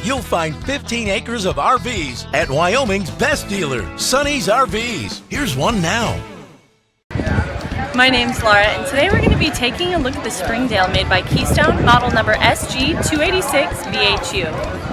you'll find 15 acres of RVs at Wyoming's best dealer, Sonny's RVs. Here's one now. My name's Laura, and today we're going to be taking a look at the Springdale made by Keystone, model number SG286BHU.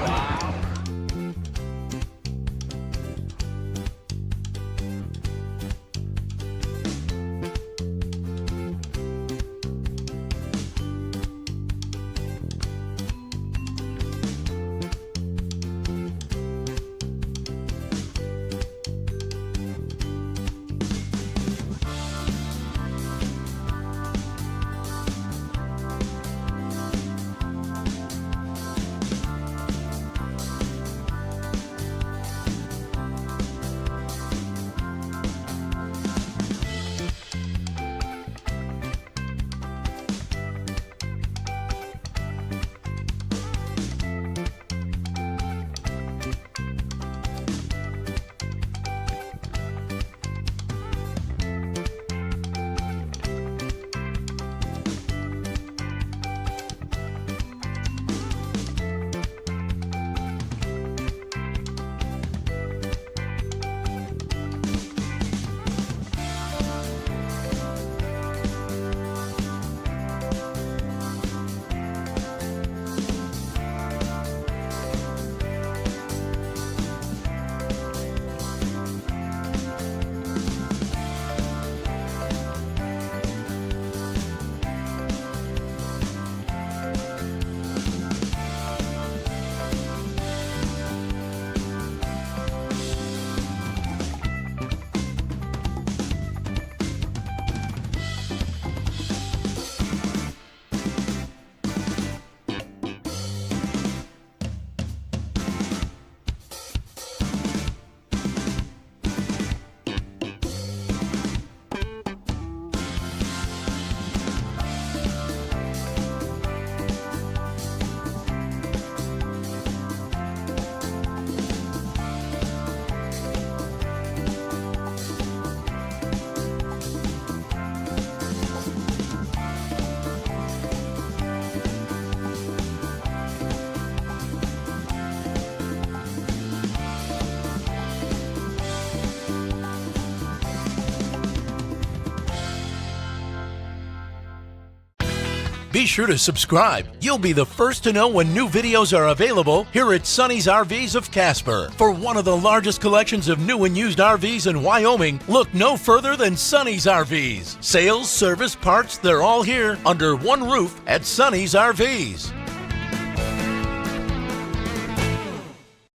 Be sure to subscribe. You'll be the first to know when new videos are available here at Sonny's RVs of Casper. For one of the largest collections of new and used RVs in Wyoming, look no further than Sonny's RVs. Sales, service, parts, they're all here under one roof at Sonny's RVs.